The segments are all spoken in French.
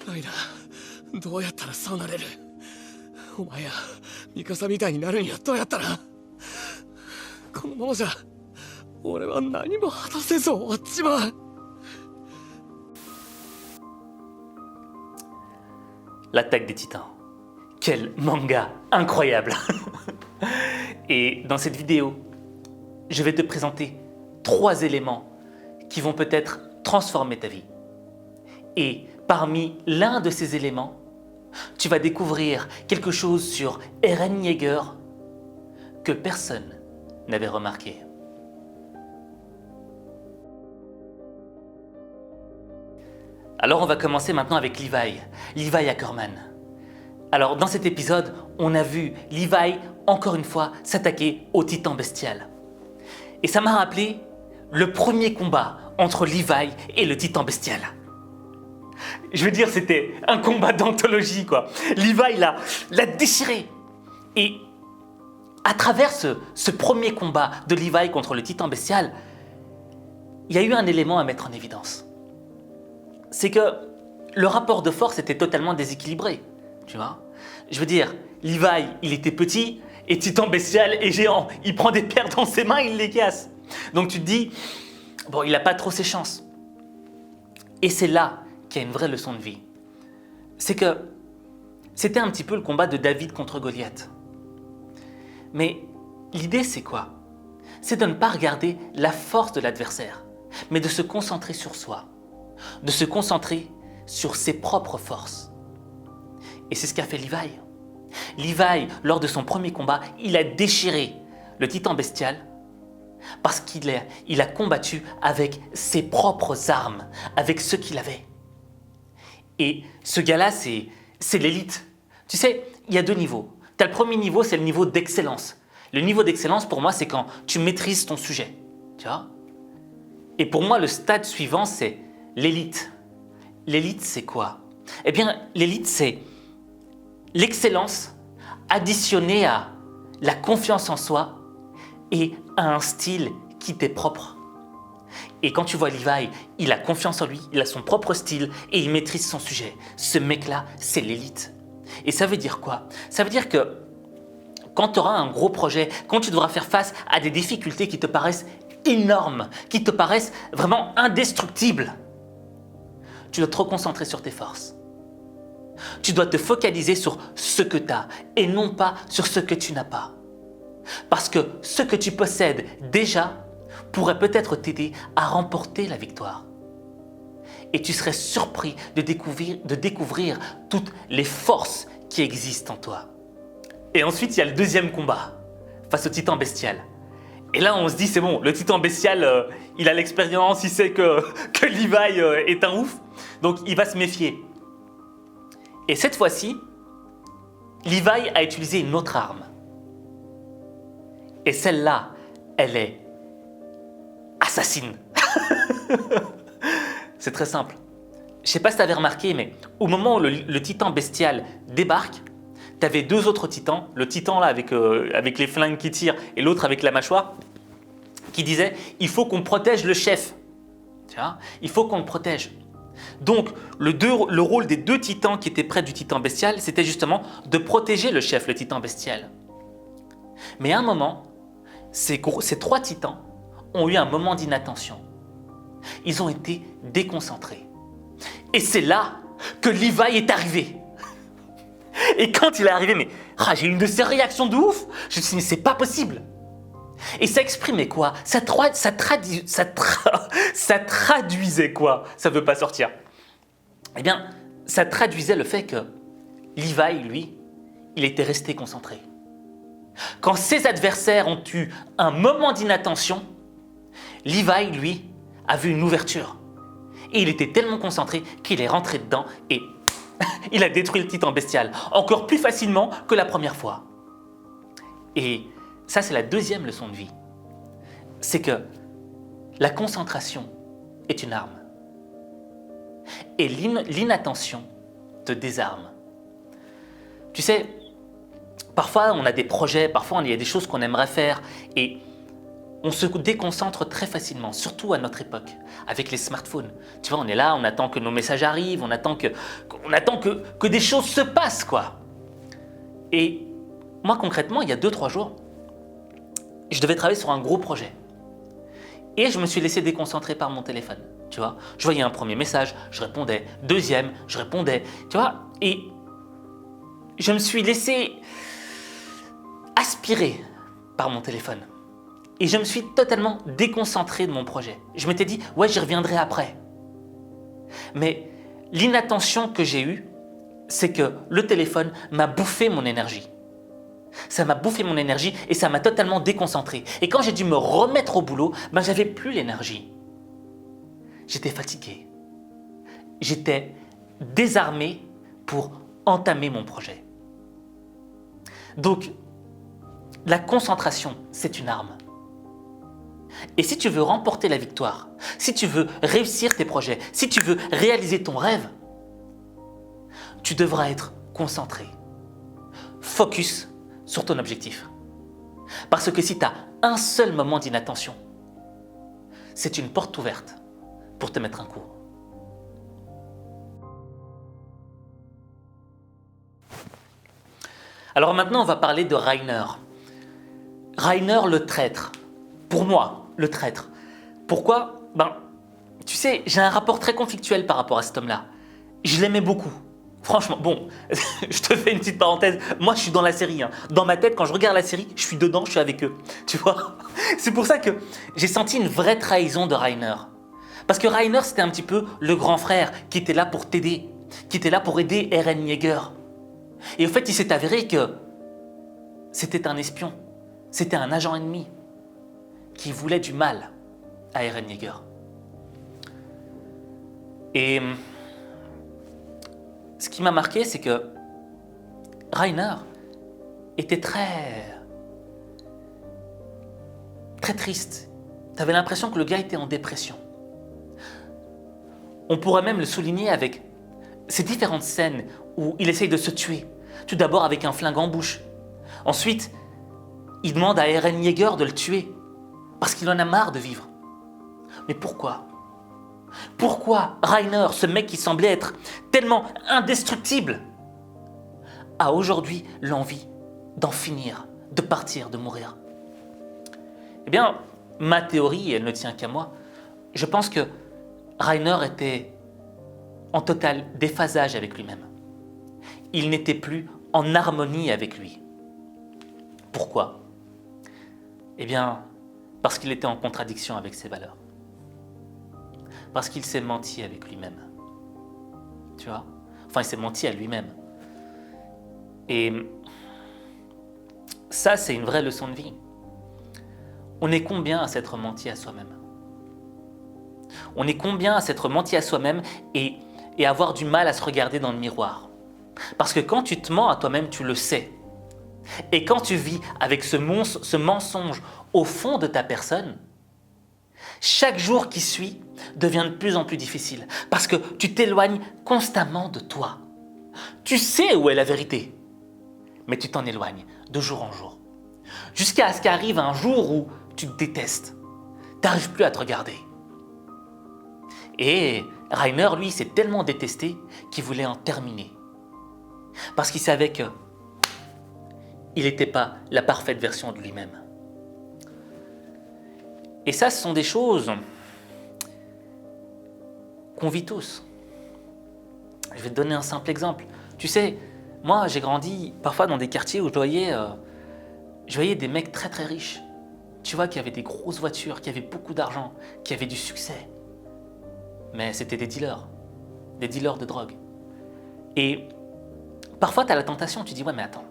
ライナ、どうやったらそうなれる？お前やミカサみたいになるにはどうやったら？このままじゃ俺は何も果たせず終わっちまう。L'attaque des Titans. Quel manga incroyable. Et dans cette vidéo, je vais te présenter 3 éléments qui vont peut-être transformer ta vie. Et parmi l'un de ces éléments, tu vas découvrir quelque chose sur Eren Yeager que personne n'avait remarqué. Alors on va commencer maintenant avec Levi Ackerman. Alors dans cet épisode, on a vu Levi encore une fois s'attaquer au titan bestial. Et ça m'a rappelé le premier combat entre Levi et le titan bestial. Je veux dire, c'était un combat d'anthologie quoi. Levi l'a déchiré. Et à travers ce premier combat de Levi contre le titan bestial, il y a eu un élément à mettre en évidence. C'est que le rapport de force était totalement déséquilibré, tu vois. Je veux dire, Levi, il était petit et titan bestial est géant. Il prend des pierres dans ses mains, il les casse. Donc tu te dis, bon, il n'a pas trop ses chances. Et c'est là qu'il y a une vraie leçon de vie. C'est que c'était un petit peu le combat de David contre Goliath. Mais l'idée, c'est quoi? C'est de ne pas regarder la force de l'adversaire, mais de se concentrer sur soi. De se concentrer sur ses propres forces. Et c'est ce qu'a fait Levi. Levi, lors de son premier combat, il a déchiré le titan bestial parce qu'il a combattu avec ses propres armes, avec ce qu'il avait. Et ce gars-là, c'est l'élite. Tu sais, il y a 2 niveaux. Tu as le premier niveau, c'est le niveau d'excellence. Le niveau d'excellence, pour moi, c'est quand tu maîtrises ton sujet. Tu vois? Et pour moi, le stade suivant, c'est l'élite. L'élite, c'est quoi? Eh bien, l'élite, c'est l'excellence additionnée à la confiance en soi et à un style qui t'est propre. Et quand tu vois Levi, il a confiance en lui, il a son propre style et il maîtrise son sujet. Ce mec-là, c'est l'élite. Et ça veut dire quoi? Ça veut dire que quand tu auras un gros projet, quand tu devras faire face à des difficultés qui te paraissent énormes, qui te paraissent vraiment indestructibles, tu dois te reconcentrer sur tes forces. Tu dois te focaliser sur ce que tu as et non pas sur ce que tu n'as pas. Parce que ce que tu possèdes déjà pourrait peut-être t'aider à remporter la victoire. Et tu serais surpris de découvrir toutes les forces qui existent en toi. Et ensuite, il y a le deuxième combat face au titan bestial. Et là, on se dit, c'est bon, le titan bestial, il a l'expérience, il sait que Levi est un ouf. Donc, il va se méfier. Et cette fois-ci, Levi a utilisé une autre arme. Et celle-là, elle est assassine. C'est très simple. Je ne sais pas si tu avais remarqué, mais au moment où le titan bestial débarque, tu avais 2 autres titans, le titan là avec les flingues qui tirent et l'autre avec la mâchoire, qui disaient « il faut qu'on protège le chef ». Tu vois, il faut qu'on le protège. Donc, le rôle des 2 titans qui étaient près du titan bestial, c'était justement de protéger le chef, le titan bestial. Mais à un moment, ces 3 titans ont eu un moment d'inattention. Ils ont été déconcentrés. Et c'est là que Levi est arrivé. Et quand il est arrivé, j'ai eu une de ces réactions de ouf. Je me suis dit, mais c'est pas possible. Et ça exprimait quoi? Ça traduisait quoi? Ça ne veut pas sortir. Eh bien, ça traduisait le fait que Levi, lui, il était resté concentré. Quand ses adversaires ont eu un moment d'inattention, Levi, lui, a vu une ouverture. Et il était tellement concentré qu'il est rentré dedans et il a détruit le titan bestial encore plus facilement que la première fois. Et ça, c'est la deuxième leçon de vie. C'est que la concentration est une arme. Et l'inattention te désarme. Tu sais, parfois on a des projets, parfois il y a des choses qu'on aimerait faire et on se déconcentre très facilement, surtout à notre époque, avec les smartphones. Tu vois, on est là, on attend que nos messages arrivent, on attend que des choses se passent, quoi. Et moi, concrètement, il y a 2-3 jours, je devais travailler sur un gros projet. Et je me suis laissé déconcentrer par mon téléphone, tu vois. Je voyais un premier message, je répondais, deuxième, je répondais, tu vois. Et je me suis laissé aspirer par mon téléphone. Et je me suis totalement déconcentré de mon projet. Je m'étais dit, ouais, j'y reviendrai après. Mais l'inattention que j'ai eue, c'est que le téléphone m'a bouffé mon énergie. Ça m'a bouffé mon énergie et ça m'a totalement déconcentré. Et quand j'ai dû me remettre au boulot, j'avais plus l'énergie. J'étais fatigué. J'étais désarmé pour entamer mon projet. Donc, la concentration, c'est une arme. Et si tu veux remporter la victoire, si tu veux réussir tes projets, si tu veux réaliser ton rêve, tu devras être concentré, focus sur ton objectif. Parce que si tu as un seul moment d'inattention, c'est une porte ouverte pour te mettre un coup. Alors maintenant, on va parler de Rainer. Rainer le traître. Pour moi, le traître. Pourquoi ? Tu sais, j'ai un rapport très conflictuel par rapport à cet homme-là. Je l'aimais beaucoup. Franchement, bon, je te fais une petite parenthèse. Moi, je suis dans la série. Dans ma tête, quand je regarde la série, je suis dedans, je suis avec eux. Tu vois ? C'est pour ça que j'ai senti une vraie trahison de Rainer. Parce que Rainer, c'était un petit peu le grand frère qui était là pour t'aider, qui était là pour aider Eren Yeager. Et au fait, il s'est avéré que c'était un espion, c'était un agent ennemi qui voulait du mal à Eren Yeager. Et ce qui m'a marqué, c'est que Rainer était très triste. Tu avais l'impression que le gars était en dépression. On pourrait même le souligner avec ces différentes scènes où il essaye de se tuer. Tout d'abord avec un flingue en bouche. Ensuite, il demande à Eren Yeager de le tuer parce qu'il en a marre de vivre. Mais pourquoi ? Pourquoi Rainer, ce mec qui semblait être tellement indestructible, a aujourd'hui l'envie d'en finir, de partir, de mourir ? Eh bien, ma théorie, elle ne tient qu'à moi, je pense que Rainer était en total déphasage avec lui-même. Il n'était plus en harmonie avec lui. Pourquoi ? Eh bien, parce qu'il était en contradiction avec ses valeurs. Parce qu'il s'est menti avec lui-même. Tu vois ? Enfin, il s'est menti à lui-même. Et ça, c'est une vraie leçon de vie. On est combien à s'être menti à soi-même ? On est combien à s'être menti à soi-même et avoir du mal à se regarder dans le miroir ? Parce que quand tu te mens à toi-même, tu le sais. Et quand tu vis avec ce mensonge au fond de ta personne, chaque jour qui suit devient de plus en plus difficile parce que tu t'éloignes constamment de toi. Tu sais où est la vérité, mais tu t'en éloignes de jour en jour. Jusqu'à ce qu'arrive un jour où tu te détestes. Tu n'arrives plus à te regarder. Et Rainer, lui, s'est tellement détesté qu'il voulait en terminer. Parce qu'il savait que il n'était pas la parfaite version de lui-même. Et ça, ce sont des choses qu'on vit tous. Je vais te donner un simple exemple. Tu sais, moi, j'ai grandi parfois dans des quartiers où je voyais des mecs très très riches. Tu vois, qui avaient des grosses voitures, qui avaient beaucoup d'argent, qui avaient du succès. Mais c'était des dealers de drogue. Et parfois, tu as la tentation, tu dis, ouais, mais attends,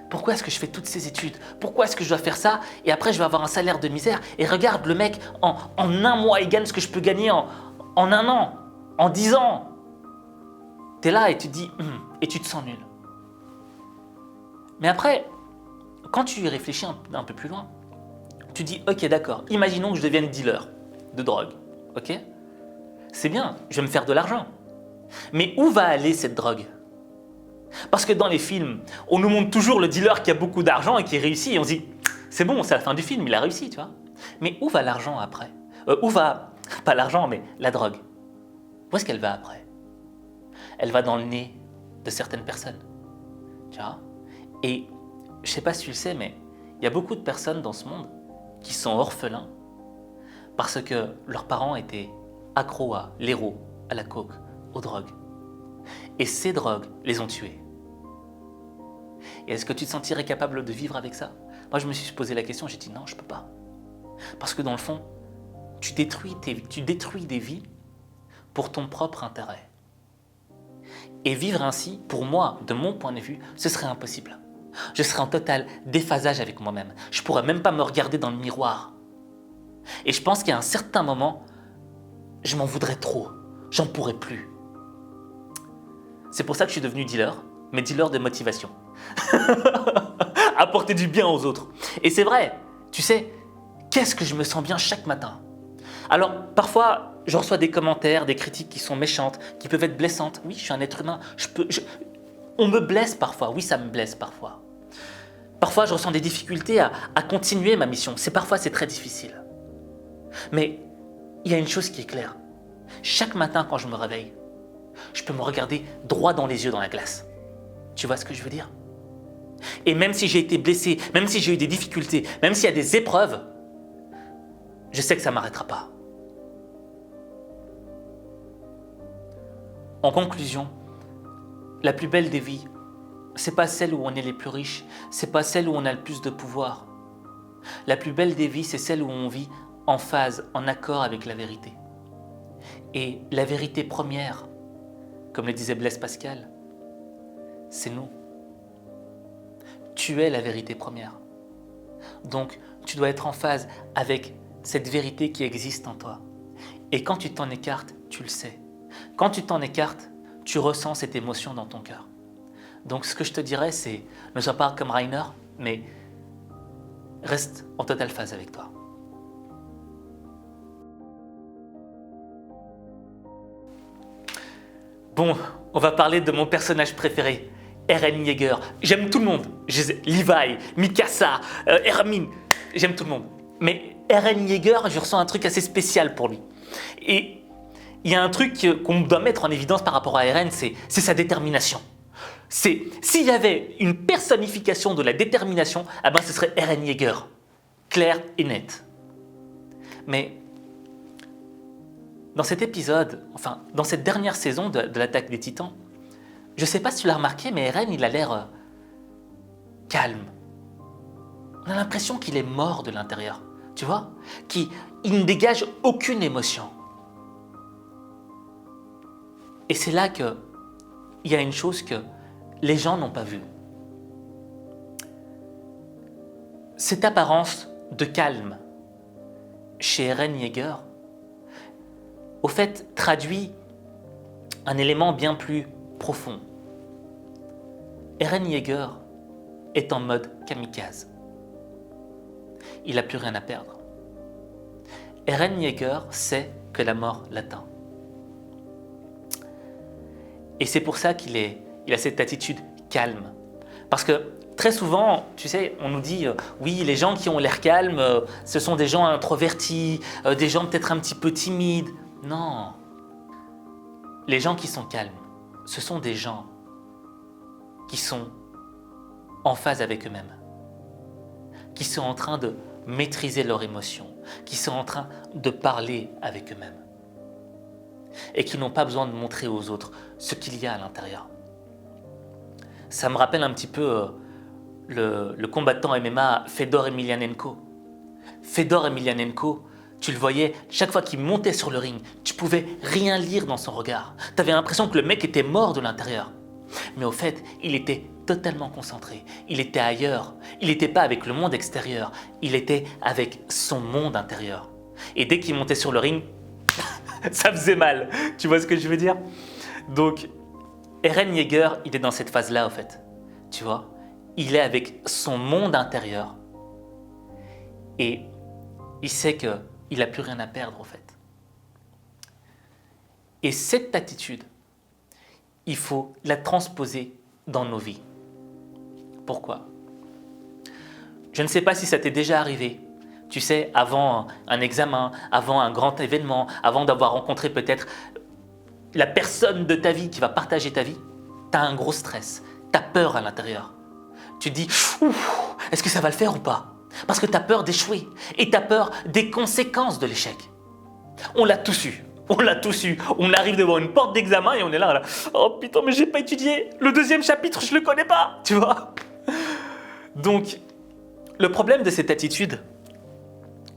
pourquoi est-ce que je fais toutes ces études ? Pourquoi est-ce que je dois faire ça ? Et après, je vais avoir un salaire de misère. Et regarde, le mec, en un mois, il gagne ce que je peux gagner en un an, en 10 ans. Tu es là et tu te dis, et tu te sens nul. Mais après, quand tu y réfléchis un peu plus loin, tu dis, ok, d'accord, imaginons que je devienne dealer de drogue, ok ? C'est bien, je vais me faire de l'argent. Mais où va aller cette drogue ? Parce que dans les films, on nous montre toujours le dealer qui a beaucoup d'argent et qui réussit. Et on se dit, c'est bon, c'est la fin du film, il a réussi, tu vois. Mais où va l'argent après? Où va, pas l'argent, mais la drogue? Où est-ce qu'elle va après? Elle va dans le nez de certaines personnes. Tu vois? Et je sais pas si tu le sais, mais il y a beaucoup de personnes dans ce monde qui sont orphelins parce que leurs parents étaient accros à l'héros, à la coke, aux drogues. Et ces drogues les ont tués. Et est-ce que tu te sentirais capable de vivre avec ça? Moi, je me suis posé la question, j'ai dit non, je peux pas. Parce que dans le fond, tu détruis des vies pour ton propre intérêt. Et vivre ainsi, pour moi, de mon point de vue, ce serait impossible. Je serais en total déphasage avec moi-même. Je pourrais même pas me regarder dans le miroir. Et je pense qu'à un certain moment, je m'en voudrais trop. J'en pourrais plus. C'est pour ça que je suis devenu dealer, mais dealer de motivation. Apporter du bien aux autres. Et c'est vrai, tu sais, qu'est-ce que je me sens bien chaque matin. Alors, parfois, je reçois des commentaires, des critiques qui sont méchantes, qui peuvent être blessantes. Oui, je suis un être humain. On me blesse parfois. Oui, ça me blesse parfois. Parfois, je ressens des difficultés à continuer ma mission. Parfois, c'est très difficile. Mais il y a une chose qui est claire. Chaque matin, quand je me réveille, je peux me regarder droit dans les yeux dans la glace. Tu vois ce que je veux dire? Et même si j'ai été blessé, même si j'ai eu des difficultés, même s'il y a des épreuves, je sais que ça ne m'arrêtera pas. En conclusion, la plus belle des vies, c'est pas celle où on est les plus riches, c'est pas celle où on a le plus de pouvoir. La plus belle des vies, c'est celle où on vit en phase, en accord avec la vérité. Et la vérité première, comme le disait Blaise Pascal, c'est nous. Tu es la vérité première. Donc, tu dois être en phase avec cette vérité qui existe en toi. Et quand tu t'en écartes, tu le sais. Quand tu t'en écartes, tu ressens cette émotion dans ton cœur. Donc, ce que je te dirais, c'est ne sois pas comme Rainer, mais reste en totale phase avec toi. Bon, on va parler de mon personnage préféré, Eren Yeager. J'aime tout le monde. Levi, Mikasa, Hermine, j'aime tout le monde. Mais Eren Yeager, je ressens un truc assez spécial pour lui. Et il y a un truc qu'on doit mettre en évidence par rapport à Eren, c'est sa détermination. S'il y avait une personnification de la détermination, eh ben ce serait Eren Yeager. Clair et net. Mais dans cet épisode, enfin dans cette dernière saison de l'attaque des Titans, je ne sais pas si tu l'as remarqué, mais Eren, il a l'air calme. On a l'impression qu'il est mort de l'intérieur, tu vois, qu'il ne dégage aucune émotion. Et c'est là qu'il y a une chose que les gens n'ont pas vue. Cette apparence de calme chez Eren Yeager, au fait, traduit un élément bien plus profond. Eren Yeager est en mode kamikaze. Il n'a plus rien à perdre. Eren Yeager sait que la mort l'attend. Et c'est pour ça qu'il a cette attitude calme. Parce que très souvent, tu sais, on nous dit oui, les gens qui ont l'air calmes, ce sont des gens introvertis, des gens peut-être un petit peu timides. Non. Les gens qui sont calmes, ce sont des gens qui sont en phase avec eux-mêmes, qui sont en train de maîtriser leurs émotions, qui sont en train de parler avec eux-mêmes et qui n'ont pas besoin de montrer aux autres ce qu'il y a à l'intérieur. Ça me rappelle un petit peu le combattant MMA Fedor Emelianenko. Fedor Emelianenko, tu le voyais, chaque fois qu'il montait sur le ring, tu pouvais rien lire dans son regard. Tu avais l'impression que le mec était mort de l'intérieur. Mais au fait, il était totalement concentré. Il était ailleurs. Il n'était pas avec le monde extérieur. Il était avec son monde intérieur. Et dès qu'il montait sur le ring, ça faisait mal. Tu vois ce que je veux dire? Donc, Eren Yeager, il est dans cette phase-là, au fait. Tu vois? Il est avec son monde intérieur. Et il sait qu'il n'a plus rien à perdre, au fait. Et cette attitude, il faut la transposer dans nos vies. Pourquoi? Je ne sais pas si ça t'est déjà arrivé, Tu sais, avant un examen, avant un grand événement, avant d'avoir rencontré peut-être la personne de ta vie qui va partager ta vie, tu as un gros stress, tu as peur à l'intérieur. Tu te dis, ouf, est-ce que ça va le faire ou pas? Parce que tu as peur d'échouer et tu as peur des conséquences de l'échec. On l'a tous eu. On l'a tous eu. On arrive devant une porte d'examen et on est là. Oh putain, mais j'ai pas étudié. Le deuxième chapitre, je le connais pas. Tu vois? Donc, le problème de cette attitude,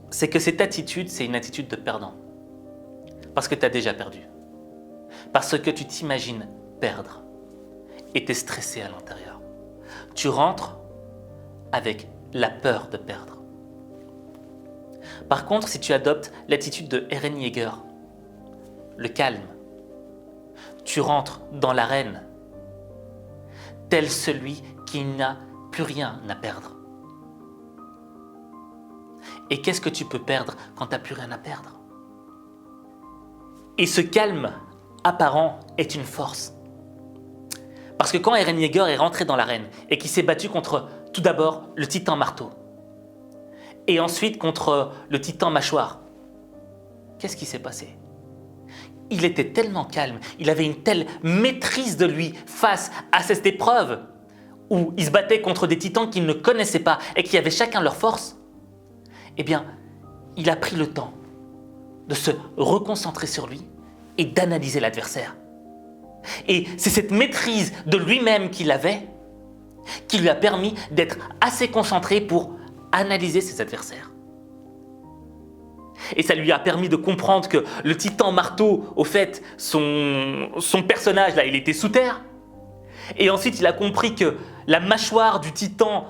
c'est que cette attitude, c'est une attitude de perdant. Parce que tu as déjà perdu. Parce que tu t'imagines perdre. Et tu es stressé à l'intérieur. Tu rentres avec la peur de perdre. Par contre, si tu adoptes l'attitude de Eren Yeager, le calme, tu rentres dans l'arène tel celui qui n'a plus rien à perdre. Et qu'est-ce que tu peux perdre quand tu n'as plus rien à perdre? Et ce calme apparent est une force. Parce que quand Eren Yeager est rentré dans l'arène et qu'il s'est battu contre, tout d'abord, le titan marteau, et ensuite contre le titan mâchoire, qu'est-ce qui s'est passé? Il était tellement calme, il avait une telle maîtrise de lui face à cette épreuve où il se battait contre des titans qu'il ne connaissait pas et qui avaient chacun leur force. Eh bien, il a pris le temps de se reconcentrer sur lui et d'analyser l'adversaire. Et c'est cette maîtrise de lui-même qu'il avait qui lui a permis d'être assez concentré pour analyser ses adversaires. Et ça lui a permis de comprendre que le titan marteau, au fait, son personnage, là, il était sous terre. Et ensuite, il a compris que la mâchoire du titan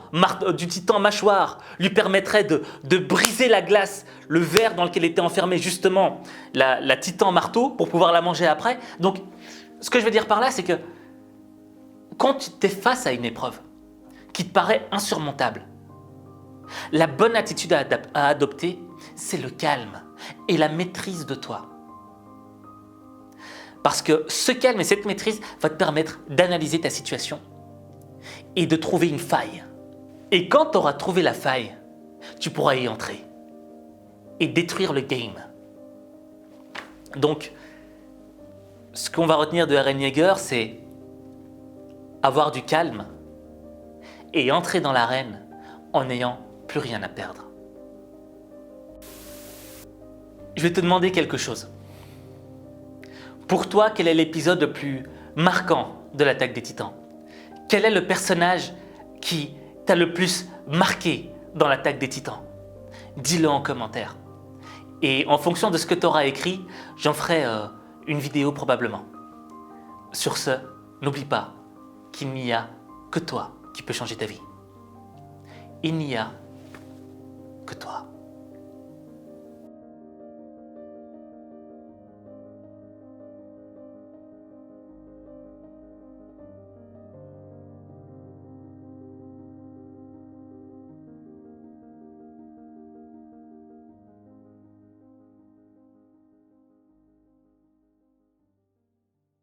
mâchoire lui permettrait de briser la glace, le verre dans lequel était enfermé justement la titan marteau pour pouvoir la manger après. Donc, ce que je veux dire par là, c'est que quand tu es face à une épreuve qui te paraît insurmontable, la bonne attitude à adopter, c'est le calme et la maîtrise de toi. Parce que ce calme et cette maîtrise va te permettre d'analyser ta situation et de trouver une faille. Et quand tu auras trouvé la faille, tu pourras y entrer et détruire le game. Donc, ce qu'on va retenir de Eren Yeager, c'est avoir du calme et entrer dans l'arène en n'ayant plus rien à perdre. Je vais te demander quelque chose. Pour toi, quel est l'épisode le plus marquant de l'Attaque des Titans? Quel est le personnage qui t'a le plus marqué dans l'Attaque des Titans? Dis-le en commentaire. Et en fonction de ce que tu auras écrit, j'en ferai une vidéo probablement. Sur ce, n'oublie pas qu'il n'y a que toi qui peux changer ta vie. Il n'y a que toi.